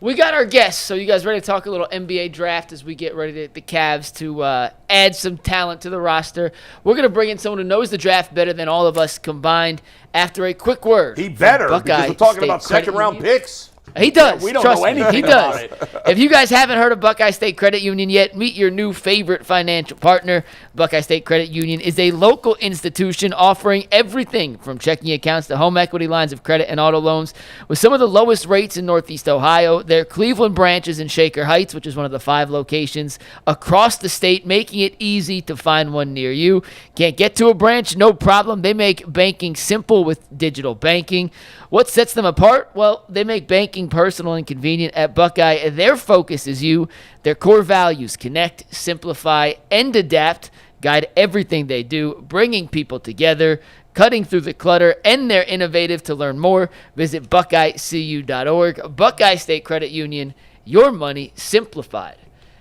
We got our guests, so you guys ready to talk a little NBA draft as we get ready to the Cavs to add some talent to the roster. We're going to bring in someone who knows the draft better than all of us combined after a quick word. He better, because we're talking about second-round picks. He does. Yeah, we don't Trust know anything me, he about does. it. If you guys haven't heard of Buckeye State Credit Union yet, meet your new favorite financial partner. Buckeye State Credit Union is a local institution offering everything from checking accounts to home equity lines of credit and auto loans with some of the lowest rates in Northeast Ohio. Their Cleveland branch is in Shaker Heights, which is one of the 5 locations across the state, making it easy to find one near you. Can't get to a branch? No problem. They make banking simple with digital banking. What sets them apart? Well, they make banking personal and convenient at Buckeye. Their focus is you. Their core values: connect, simplify, and adapt guide everything they do, bringing people together, cutting through the clutter, and they're innovative. To learn more, visit buckeyecu.org. Buckeye State Credit Union, your money simplified.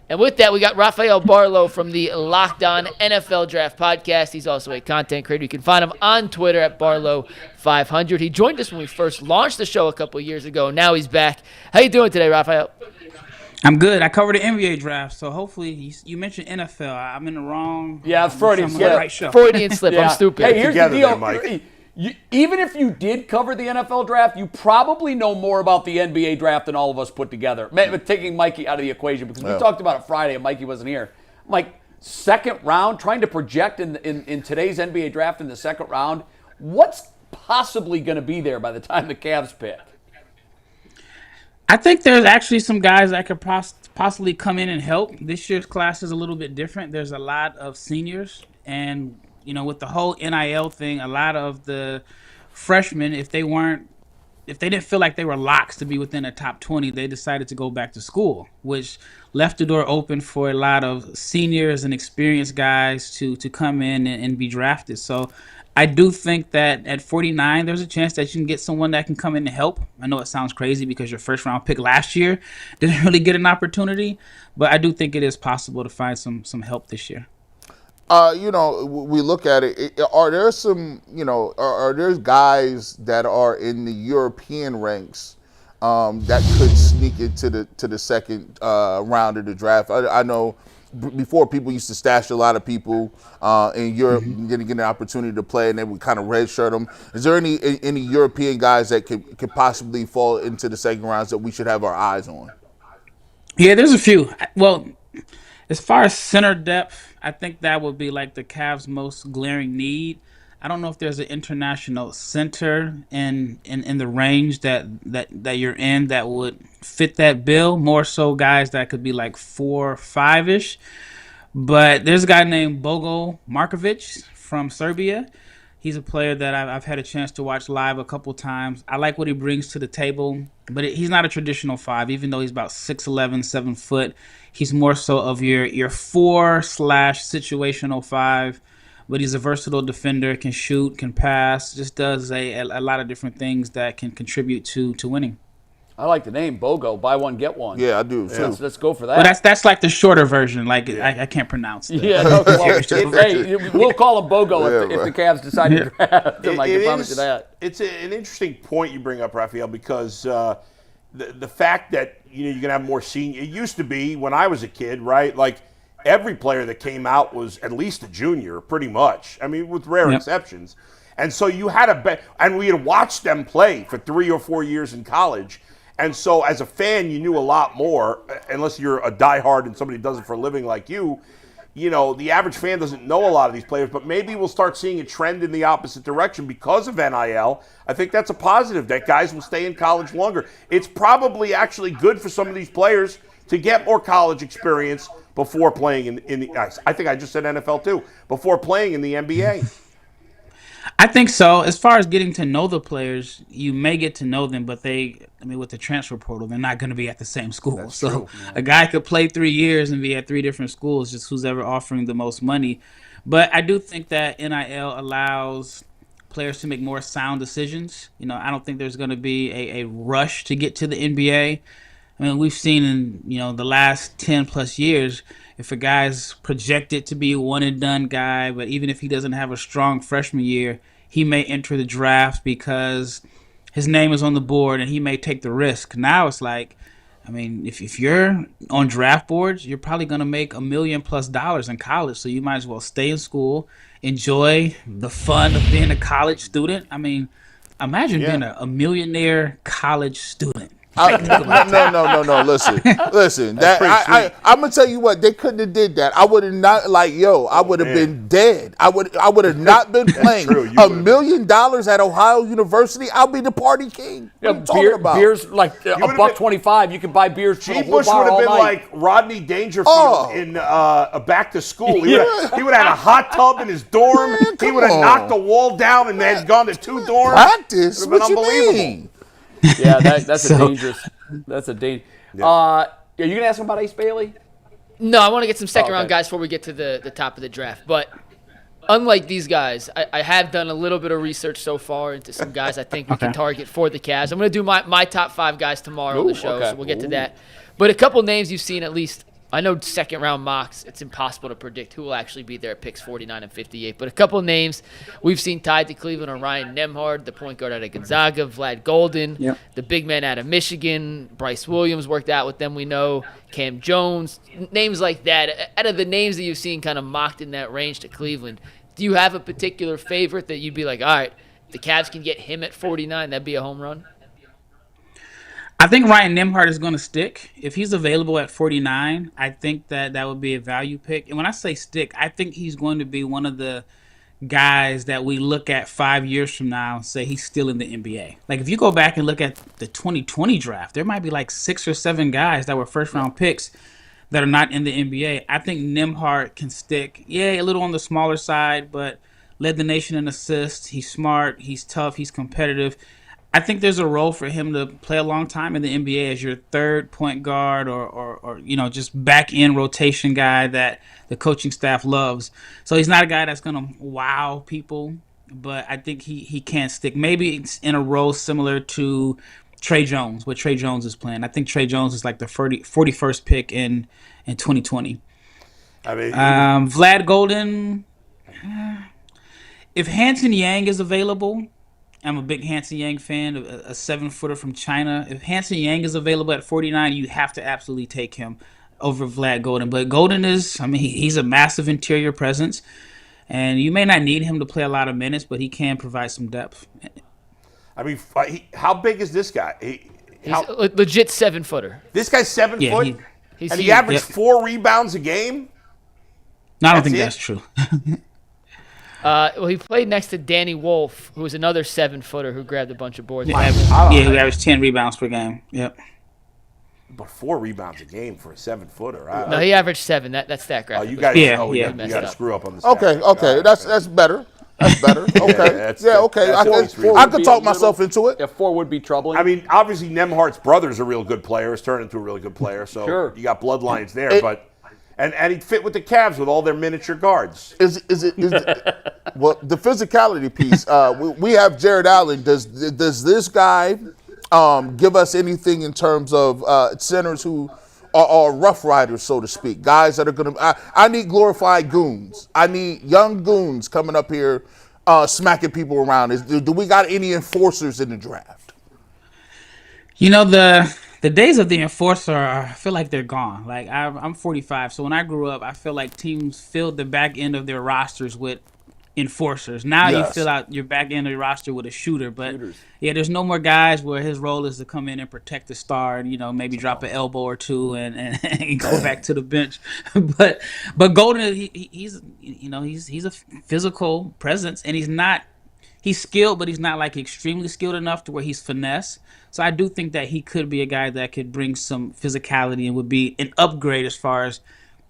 And with that, we got Rafael Barlowe from the Locked On NFL Draft Podcast. He's also a content creator. You can find him on Twitter at Barlow500. He joined us when we first launched the show a couple years ago. Now he's back. How you doing today, Rafael? I'm good. I covered the NBA draft, so hopefully you mentioned NFL. I'm in the wrong. Yeah, Freudian slip. Right show. Freudian slip. Yeah. I'm stupid. Hey, here's the deal. There, Mike. Even if you did cover the NFL draft, you probably know more about the NBA draft than all of us put together. Taking Mikey out of the equation, because we talked about it Friday and Mikey wasn't here. Mike, second round, trying to project in today's NBA draft in the second round, what's possibly going to be there by the time the Cavs pick? I think there's actually some guys that could possibly come in and help. This year's class is a little bit different. There's a lot of seniors, and with the whole NIL thing, a lot of the freshmen, if they didn't feel like they were locks to be within the top 20, they decided to go back to school, which left the door open for a lot of seniors and experienced guys to come in and be drafted. So I do think that at 49, there's a chance that you can get someone that can come in and help. I know it sounds crazy because your first round pick last year didn't really get an opportunity, but I do think it is possible to find some help this year. We look at it. Are there some, are there guys that are in the European ranks that could sneak into the second round of the draft? I know before people used to stash a lot of people in Europe, getting an opportunity to play, and they would kind of redshirt them. Is there any European guys that could possibly fall into the second rounds that we should have our eyes on? Yeah, there's a few. Well, as far as center depth, I think that would be like the Cavs' most glaring need. I don't know if there's an international center in the range that you're in that would fit that bill. More so guys that could be like 4 or 5-ish. But there's a guy named Bogo Markovic from Serbia. He's a player that I've had a chance to watch live a couple times. I like what he brings to the table, but he's not a traditional 5, even though he's about 6'11", 7 foot. He's more so of your 4/situational 5, but he's a versatile defender, can shoot, can pass, just does a lot of different things that can contribute to winning. I like the name Bogo. Buy one, get one. Yeah, I do. Yeah. Let's go for that. Well, that's like the shorter version. Like I can't pronounce that. Yeah, no, we'll call him Bogo if the Cavs decide to draft him. I can promise you that. It's an interesting point you bring up, Rafael, because the fact that you're going to have more senior. It used to be when I was a kid, right? Like every player that came out was at least a junior, pretty much. I mean, with rare exceptions. And so you had and we had watched them play for 3 or 4 years in college. And so as a fan, you knew a lot more, unless you're a diehard and somebody does it for a living like you. The average fan doesn't know a lot of these players, but maybe we'll start seeing a trend in the opposite direction because of NIL. I think that's a positive, that guys will stay in college longer. It's probably actually good for some of these players to get more college experience before playing in the I think I just said NFL too, before playing in the NBA. I think so. As far as getting to know the players, you may get to know them, but with the transfer portal, they're not going to be at the same school. That's so true. A guy could play 3 years and be at 3 different schools, just who's ever offering the most money. But I do think that NIL allows players to make more sound decisions. I don't think there's going to be a rush to get to the NBA. I mean, we've seen in, the last 10 plus years, if a guy's projected to be a one-and-done guy, but even if he doesn't have a strong freshman year, he may enter the draft because his name is on the board and he may take the risk. Now it's like, I mean, if you're on draft boards, you're probably going to make $1 million+ in college. So you might as well stay in school, enjoy the fun of being a college student. I mean, imagine being a millionaire college student. No. Listen. That I'm gonna tell you what, they couldn't have did that. I would have not I would have been dead. I would have not been playing. $1 million at Ohio University. I'll be the party king. What are you talking about? Beers like $1.25. You can buy beers for G. a whole Bush bar would have all been night. like Rodney Dangerfield in Back to School. He would have had a hot tub in his dorm. He would have knocked the wall down and had gone to 2 dorms. Practice? It would have been What you unbelievable. mean? Yeah, that's a dangerous. That's a danger. Are you gonna ask him about Ace Bailey? No, I want to get some second round guys before we get to the top of the draft. But unlike these guys, I have done a little bit of research so far into some guys I think we can target for the Cavs. I'm going to do my top 5 guys tomorrow on the show, so we'll get to that. But a couple names you've seen at least. I know second round mocks, it's impossible to predict who will actually be there at picks 49 and 58. But a couple names we've seen tied to Cleveland are Ryan Nembhard, the point guard out of Gonzaga, Vlad Golden, the big man out of Michigan, Bryce Williams worked out with them, we know, Cam Jones, names like that. Out of the names that you've seen kind of mocked in that range to Cleveland, do you have a particular favorite that you'd be like, all right, if the Cavs can get him at 49, that'd be a home run? I think Ryan Nembhard is going to stick. If he's available at 49, I think that would be a value pick. And when I say stick, I think he's going to be one of the guys that we look at 5 years from now and say he's still in the NBA. Like if you go back and look at the 2020 draft, there might be like 6 or 7 guys that were first round picks that are not in the NBA. I think Nembhard can stick. Yeah, a little on the smaller side, but led the nation in assists. He's smart. He's tough. He's competitive. I think there's a role for him to play a long time in the NBA as your third point guard or just back end rotation guy that the coaching staff loves. So he's not a guy that's going to wow people, but I think he can stick. Maybe it's in a role similar to Trey Jones, what Trey Jones is playing. I think Trey Jones is like the 41st pick in 2020. I mean, Vlad Golden, if Hanson Yang is available, I'm a big Hanson Yang fan, a 7-footer from China. If Hanson Yang is available at 49, you have to absolutely take him over Vlad Golden. But Golden he's a massive interior presence, and you may not need him to play a lot of minutes, but he can provide some depth. I mean, how big is this guy? He's a legit 7-footer. This guy's 7 foot, He's and he huge. averaged 4 rebounds a game? No, I don't think that's true. Well, he played next to Danny Wolf, who was another 7-footer who grabbed a bunch of boards. Who averaged 10 rebounds per game. Yep. But 4 rebounds a game for a 7-footer. No, he averaged 7. That's stat Oh, graphic. you guys, Yeah, you yeah. got to screw up on the stats. Okay. That's better. That's better. Okay. Okay. I could talk myself into it. Yeah, 4 would be troubling. I mean, obviously, Nembhard's brother's a real good player. Has turned into a really good player. So Sure. you got bloodlines there. But he'd fit with the Cavs with all their miniature guards. Is well, the physicality piece? We have Jared Allen. Does this guy give us anything in terms of centers who are rough riders, so to speak? Guys that are going to. I need glorified goons. I need young goons coming up here, smacking people around. Do we got any enforcers in the draft? You know, the days of the enforcer, I feel like they're gone. Like I'm 45, so when I grew up, I feel like teams filled the back end of their rosters with enforcers. Now you fill out your back end of your roster with a shooter, but there's no more guys where his role is to come in and protect the star and maybe drop an elbow or two and go back to the bench. but Golden, he's a physical presence, and he's skilled, but he's not like extremely skilled enough to where he's finesse. So I do think that he could be a guy that could bring some physicality and would be an upgrade as far as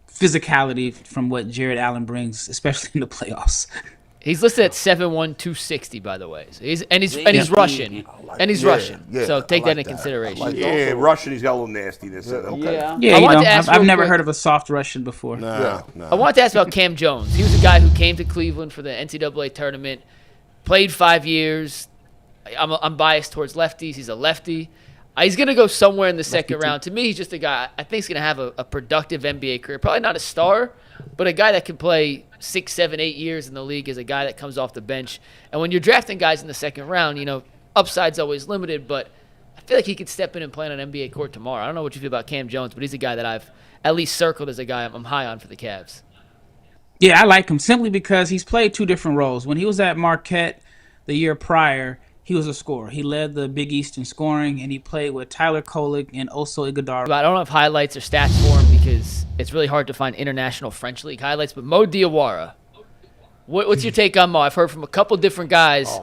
physicality from what Jared Allen brings, especially in the playoffs. He's listed at 7'1", 260, by the way. So he's Russian. And he's Russian. Yeah, so take I like that into that. consideration. Russian, he's got a little nastiness in him. Yeah. I've never heard of a soft Russian before. No. I wanted to ask about Cam Jones. He was a guy who came to Cleveland for the NCAA tournament, played 5 years. I'm biased towards lefties. He's a lefty. He's going to go somewhere in the second round. To me, he's just a guy I think is going to have a productive NBA career. Probably not a star, but a guy that can play 6, 7, 8 years in the league is a guy that comes off the bench. And when you're drafting guys in the second round, upside's always limited, but I feel like he could step in and play on an NBA court tomorrow. I don't know what you feel about Cam Jones, but he's a guy that I've at least circled as a guy I'm high on for the Cavs. Yeah, I like him simply because he's played two different roles. When he was at Marquette the year prior, he was a scorer. He led the Big East in scoring, and he played with Tyler Kolek and Oso Iguodala. But I don't have highlights or stats for him because it's really hard to find international French League highlights. But Mo Diawara, what's your take on Mo? I've heard from a couple different guys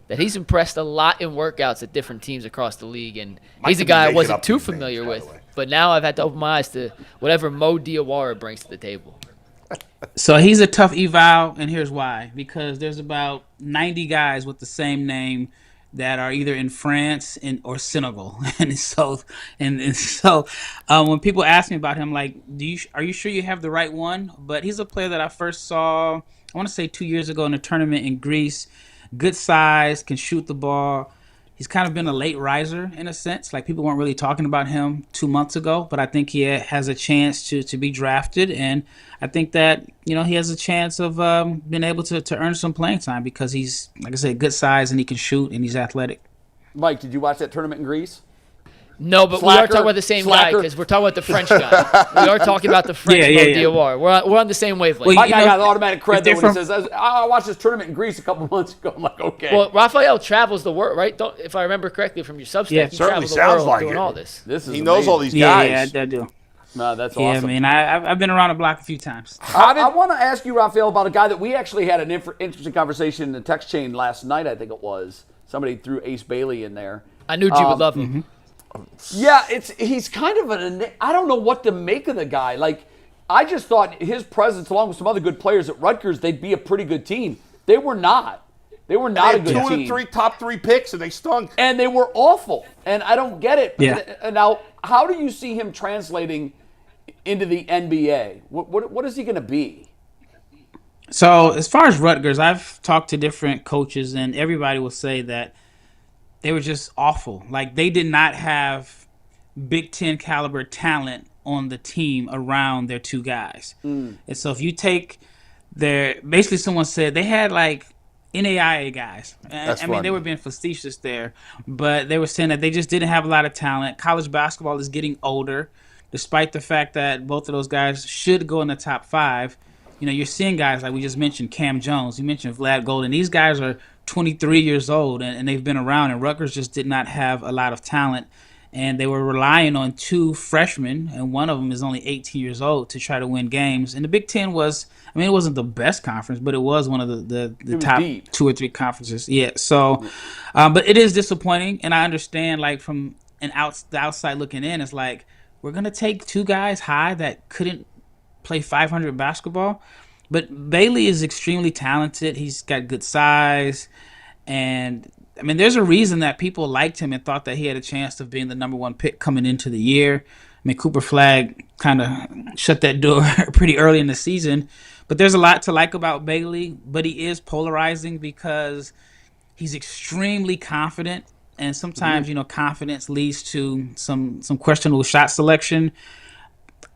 that he's impressed a lot in workouts at different teams across the league, and he's a guy I wasn't too familiar with. But now I've had to open my eyes to whatever Mo Diawara brings to the table. So he's a tough eval, and here's why. Because there's about 90 guys with the same name that are either in France or Senegal. And so when people ask me about him, like, are you sure you have the right one? But he's a player that I first saw, I want to say 2 years ago in a tournament in Greece. Good size, can shoot the ball. He's kind of been a late riser in a sense. Like, people weren't really talking about him 2 months ago, but I think he has a chance to be drafted. And I think that, he has a chance of being able to earn some playing time because he's, like I said, good size and he can shoot and he's athletic. Mike, did you watch that tournament in Greece? No, but we are talking about the same guy because we're talking about the French guy. We are talking about the French Mo Diawara. We're on the same wavelength. Well, my guy got automatic credit when he says, I watched this tournament in Greece a couple months ago. I'm like, okay. Well, Rafael travels the world, right? If I remember correctly from your Substack, he travels the world doing all this. He knows all these guys. Yeah, I do. No, that's awesome. Yeah, I mean, I've been around the block a few times. I want to ask you, Rafael, about a guy that we actually had an interesting conversation in the text chain last night, I think it was. Somebody threw Ace Bailey in there. I knew G would love him. Mm-hmm. Yeah, he's kind of I don't know what to make of the guy. Like, I just thought his presence, along with some other good players at Rutgers, they'd be a pretty good team. They were not. They were not a good team. 2 of the 3 top 3 picks, and they stunk. And they were awful. And I don't get it. Yeah. And now, how do you see him translating into the NBA? What is he going to be? So as far as Rutgers, I've talked to different coaches, and everybody will say that they were just awful. Like, they did not have Big Ten caliber talent on the team around their 2 guys. And so if you take basically someone said they had like NAIA guys. I mean, they were being facetious there, but they were saying that they just didn't have a lot of talent. College basketball is getting older, despite the fact that both of those guys should go in the top 5. You're seeing guys like we just mentioned, Cam Jones. You mentioned Vlad Golden. These guys are 23 years old, and they've been around, and Rutgers just did not have a lot of talent. And they were relying on 2 freshmen, and one of them is only 18 years old, to try to win games. And the Big Ten was, it wasn't the best conference, but it was one of the top deep. 2 or 3 conferences. Yeah, so, but it is disappointing, and I understand, like, from the outside looking in, it's like, we're going to take 2 guys high that couldn't play 500 basketball. But Bailey is extremely talented. He's got good size. And, there's a reason that people liked him and thought that he had a chance of being the number 1 pick coming into the year. Cooper Flagg kind of shut that door pretty early in the season. But there's a lot to like about Bailey. But he is polarizing because he's extremely confident. And sometimes, confidence leads to some questionable shot selection.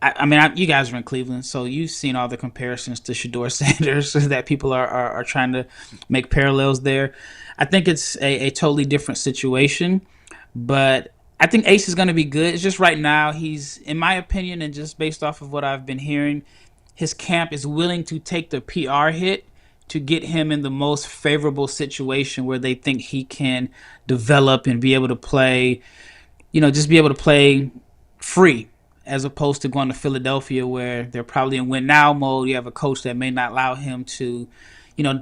You guys are in Cleveland, so you've seen all the comparisons to Shedeur Sanders that people are trying to make parallels there. I think it's a totally different situation, but I think Ace is going to be good. It's just right now he's, in my opinion, and just based off of what I've been hearing, his camp is willing to take the PR hit to get him in the most favorable situation where they think he can develop and be able to play, just be able to play free, as opposed to going to Philadelphia where they're probably in win now mode. You have a coach that may not allow him to,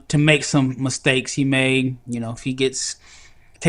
to make some mistakes. He may, if he takes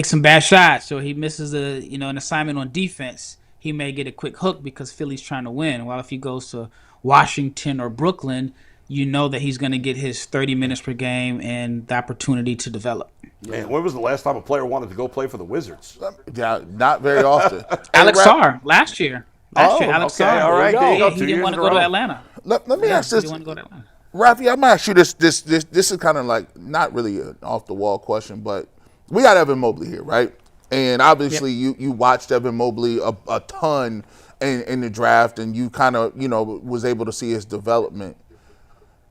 some bad shots or he misses an assignment on defense, he may get a quick hook because Philly's trying to win. While if he goes to Washington or Brooklyn, that he's going to get his 30 minutes per game and the opportunity to develop. Man, when was the last time a player wanted to go play for the Wizards? Yeah, not very often. Alex Sarr, last year. Alex Sarr. All right, there you go. He didn't want to go to Atlanta. Let me ask this. He didn't want to go to Atlanta. Rafi, I'm gonna ask you this. This is kind of like not really an off the wall question, but we got Evan Mobley here, right? And obviously, you watched Evan Mobley a ton in the draft, and you kind of was able to see his development.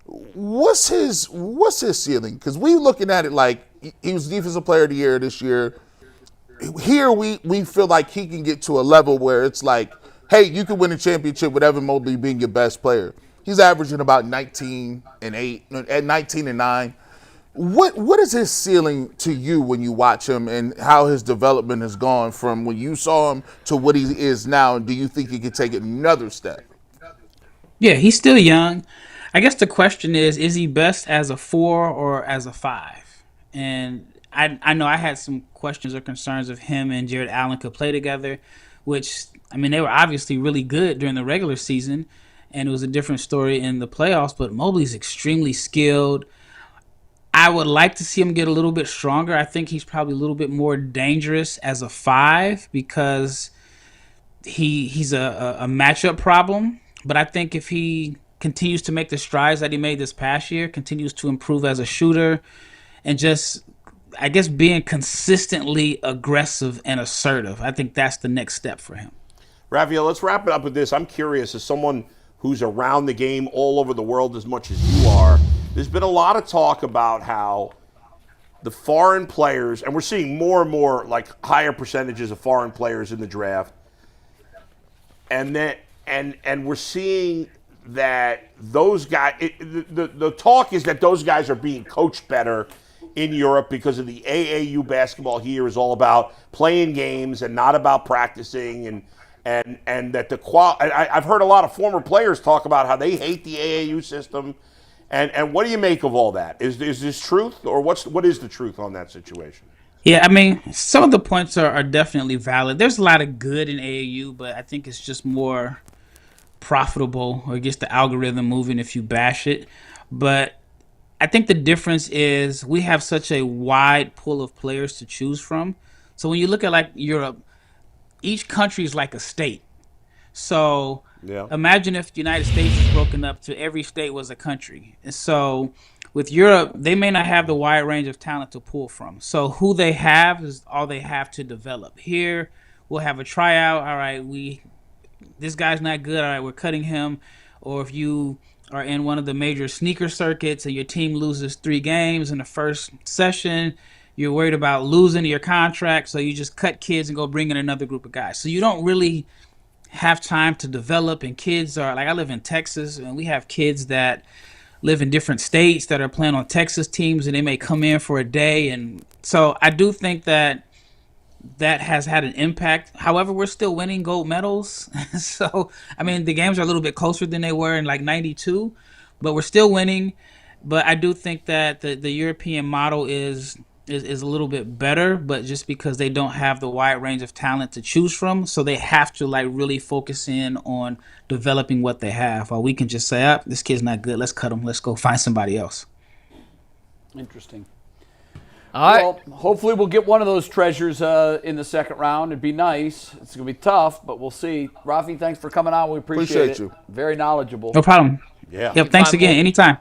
What's his ceiling? Because we looking at it like he was Defensive Player of the Year this year. here we feel like he can get to a level where it's like, hey, you can win a championship with Evan Mobley being your best player. He's averaging about 19-8, at 19-9. What is his ceiling to you when you watch him, and how his development has gone from when you saw him to what he is now? And do you think he could take another step? Yeah, he's still young. I guess the question is he best as a 4 or as a 5? And I know I had some questions or concerns if him and Jared Allen could play together, which, I mean, they were obviously really good during the regular season, and it was a different story in the playoffs, but Mobley's extremely skilled. I would like to see him get a little bit stronger. I think he's probably a little bit more dangerous as a 5 because he's a matchup problem. But I think if he continues to make the strides that he made this past year, continues to improve as a shooter, and just, I guess, being consistently aggressive and assertive, I think that's the next step for him. Rafael, let's wrap it up with this. I'm curious, as someone who's around the game all over the world as much as you are, there's been a lot of talk about how the foreign players, and we're seeing more and more like higher percentages of foreign players in the draft, and we're seeing that those guys, the talk is that those guys are being coached better in Europe because of the AAU basketball here is all about playing games and not about practicing, and that I've heard a lot of former players talk about how they hate the AAU system. And what do you make of all that? Is this truth, or what is the truth on that situation? Yeah, I mean, some of the points are definitely valid. There's a lot of good in AAU, but I think it's just more profitable, or gets the algorithm moving if you bash it. But I think the difference is we have such a wide pool of players to choose from. So when you look at like Europe, each country is like a state. So imagine if the United States is broken up to every state was a country. And so with Europe, they may not have the wide range of talent to pull from. So who they have is all they have to develop. Here, we'll have a tryout. All right, this guy's not good. All right, we're cutting him. Or if you are in one of the major sneaker circuits and your team loses 3 games in the first session, you're worried about losing your contract, so you just cut kids and go bring in another group of guys. So you don't really have time to develop, and kids are like, I live in Texas, and we have kids that live in different states that are playing on Texas teams, and they may come in for a day. And so I do think that has had an impact. However, we're still winning gold medals. So, I mean, the games are a little bit closer than they were in like 92, but we're still winning. But I do think that the European model is a little bit better, but just because they don't have the wide range of talent to choose from, so they have to like really focus in on developing what they have. Or we can just say, this kid's not good, let's cut him, let's go find somebody else. Interesting. All right. Well, hopefully we'll get one of those treasures in the second round. It'd be nice. It's going to be tough, but we'll see. Rafi, thanks for coming on. We appreciate it. You. Very knowledgeable. No problem. Yeah. Yep, thanks again. Anytime.